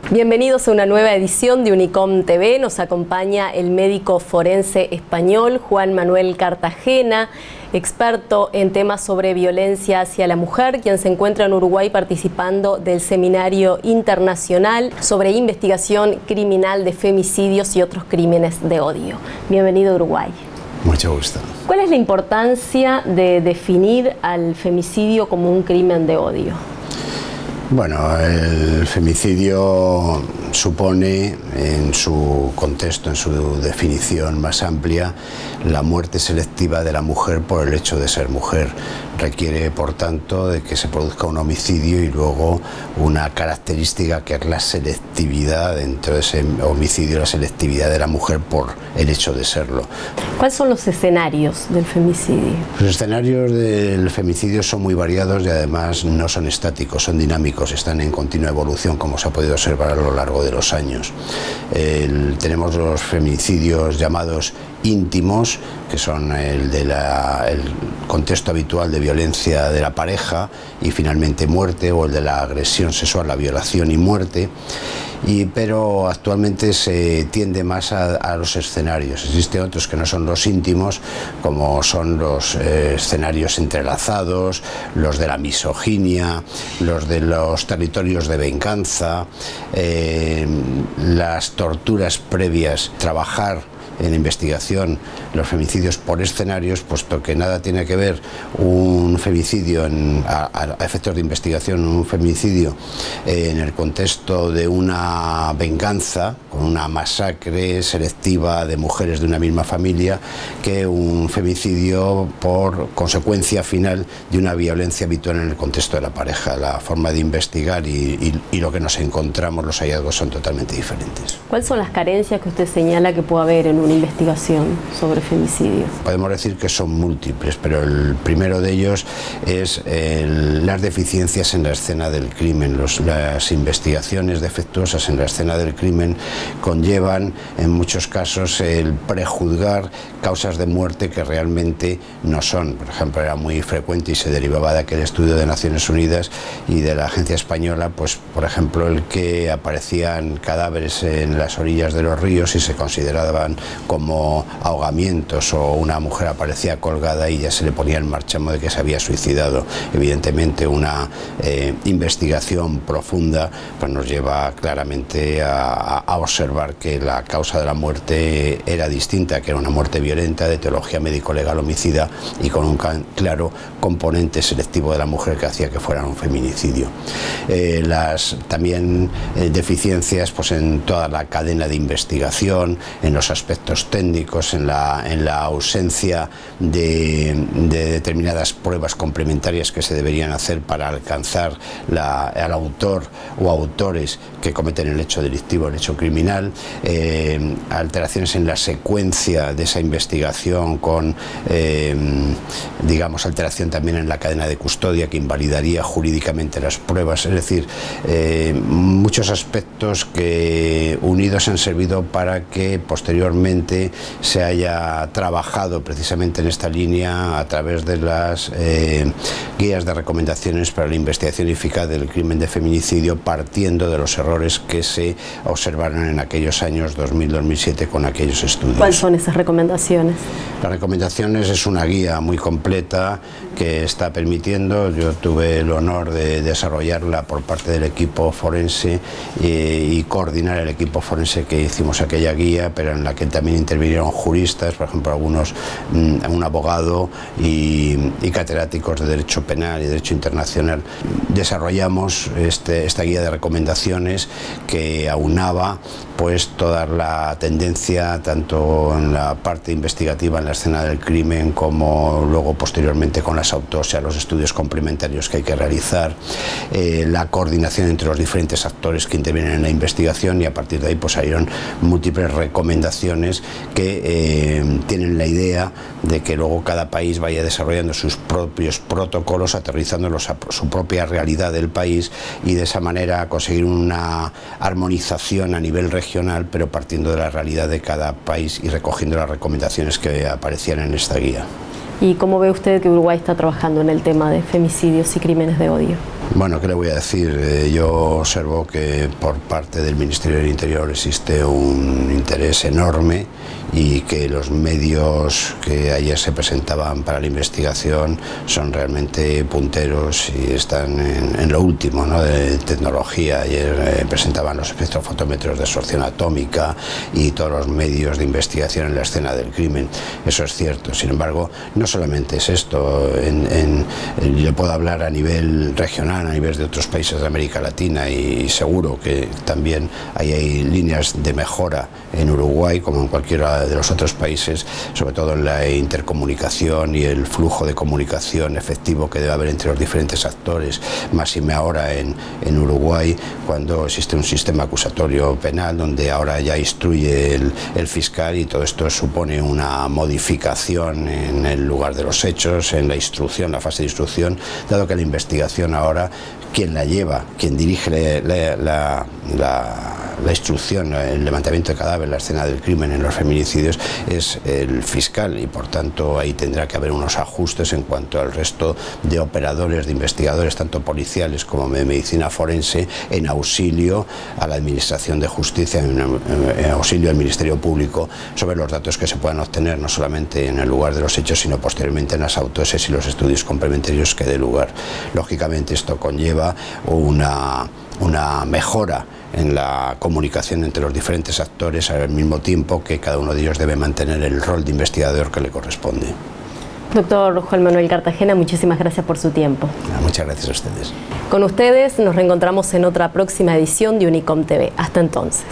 Bienvenidos a una nueva edición de Unicom TV. Nos acompaña el médico forense español Juan Manuel Cartagena, experto en temas sobre violencia hacia la mujer, quien se encuentra en Uruguay participando del Seminario Internacional sobre Investigación Criminal de Femicidios y otros crímenes de odio. Bienvenido a Uruguay. Mucho gusto. ¿Cuál es la importancia de definir al femicidio como un crimen de odio? Bueno, el femicidio supone, en su contexto, en su definición más amplia, la muerte selectiva de la mujer por el hecho de ser mujer. Requiere, por tanto, de que se produzca un homicidio y luego una característica que es la selectividad dentro de ese homicidio, la selectividad de la mujer por el hecho de serlo. ¿Cuáles son los escenarios del femicidio? Los escenarios del femicidio son muy variados y además no son estáticos, son dinámicos, están en continua evolución, como se ha podido observar a lo largo de los años. Tenemos los femicidios llamados íntimos, que son el contexto habitual de violencia de la pareja y finalmente muerte, o el de la agresión sexual, la violación y muerte. Pero actualmente se tiende más a los escenarios. Existen otros que no son los íntimos, como son los escenarios entrelazados, los de la misoginia, los de los territorios de venganza, las torturas previas, trabajar en investigación los femicidios por escenarios, puesto que nada tiene que ver un femicidio a efectos de investigación, un femicidio en el contexto de una venganza, con una masacre selectiva de mujeres de una misma familia, que un femicidio por consecuencia final de una violencia habitual en el contexto de la pareja. La forma de investigar y lo que nos encontramos, los hallazgos, son totalmente diferentes. ¿Cuáles son las carencias que usted señala que puede haber en una investigación sobre femicidio? Podemos decir que son múltiples, pero el primero de ellos es las deficiencias en la escena del crimen. Las investigaciones defectuosas en la escena del crimen conllevan en muchos casos el prejuzgar causas de muerte que realmente no son. Por ejemplo, era muy frecuente y se derivaba de aquel estudio de Naciones Unidas y de la Agencia Española, pues por ejemplo el que aparecían cadáveres en las orillas de los ríos y se consideraban como ahogamientos, o una mujer aparecía colgada y ya se le ponía el marchamo de que se había suicidado. Evidentemente una investigación profunda pues nos lleva claramente a observar que la causa de la muerte era distinta, que era una muerte violenta de etiología médico-legal homicida y con un claro componente selectivo de la mujer que hacía que fuera un feminicidio. También deficiencias pues en toda la cadena de investigación, en los aspectos técnicos, en la ausencia de determinadas pruebas complementarias que se deberían hacer para alcanzar al autor o autores que cometen el hecho delictivo, el hecho criminal, alteraciones en la secuencia de esa investigación con, digamos, alteración también en la cadena de custodia que invalidaría jurídicamente las pruebas. Es decir, muchos aspectos que unidos han servido para que posteriormente se haya trabajado precisamente en esta línea a través de las guías de recomendaciones para la investigación eficaz del crimen de feminicidio, partiendo de los errores que se observaron en aquellos años 2000-2007 con aquellos estudios. ¿Cuáles son esas recomendaciones? Las recomendaciones es una guía muy completa que está permitiendo, yo tuve el honor de desarrollarla por parte del equipo forense y coordinar el equipo forense que hicimos aquella guía, pero en la que también intervinieron juristas, por ejemplo un abogado y catedráticos de Derecho Penal y Derecho Internacional. Desarrollamos esta guía de recomendaciones que aunaba pues toda la tendencia, tanto en la parte investigativa en la escena del crimen, como luego posteriormente con las autopsias, los estudios complementarios que hay que realizar, la coordinación entre los diferentes actores que intervienen en la investigación, y a partir de ahí pues salieron múltiples recomendaciones que tienen la idea de que luego cada país vaya desarrollando sus propios protocolos, aterrizándolos a su propia realidad del país, y de esa manera conseguir una armonización a nivel regional, pero partiendo de la realidad de cada país y recogiendo las recomendaciones que aparecían en esta guía. ¿Y cómo ve usted que Uruguay está trabajando en el tema de femicidios y crímenes de odio? Bueno, ¿qué le voy a decir? Yo observo que por parte del Ministerio del Interior existe un interés enorme y que los medios que ayer se presentaban para la investigación son realmente punteros y están en lo último, ¿no?, de tecnología. Ayer presentaban los espectrofotómetros de absorción atómica y todos los medios de investigación en la escena del crimen. Eso es cierto. Sin embargo, no solamente es esto. Yo puedo hablar a nivel regional, a nivel de otros países de América Latina, y seguro que también hay líneas de mejora en Uruguay como en cualquiera de los otros países, sobre todo en la intercomunicación y el flujo de comunicación efectivo que debe haber entre los diferentes actores, máxime ahora en Uruguay, cuando existe un sistema acusatorio penal donde ahora ya instruye el fiscal, y todo esto supone una modificación en el lugar de los hechos, en la instrucción, la fase de instrucción, dado que la investigación ahora, quien la lleva, quien dirige la instrucción, el levantamiento de cadáver, la escena del crimen en los feminicidios, es el fiscal, y por tanto ahí tendrá que haber unos ajustes en cuanto al resto de operadores, de investigadores, tanto policiales como de medicina forense, en auxilio a la Administración de Justicia, en auxilio al Ministerio Público, sobre los datos que se puedan obtener no solamente en el lugar de los hechos, sino posteriormente en las autopsias y los estudios complementarios que dé lugar. Lógicamente esto conlleva una mejora en la comunicación entre los diferentes actores, al mismo tiempo que cada uno de ellos debe mantener el rol de investigador que le corresponde. Doctor Juan Manuel Cartagena, muchísimas gracias por su tiempo. Muchas gracias a ustedes. Con ustedes nos reencontramos en otra próxima edición de Unicom TV. Hasta entonces.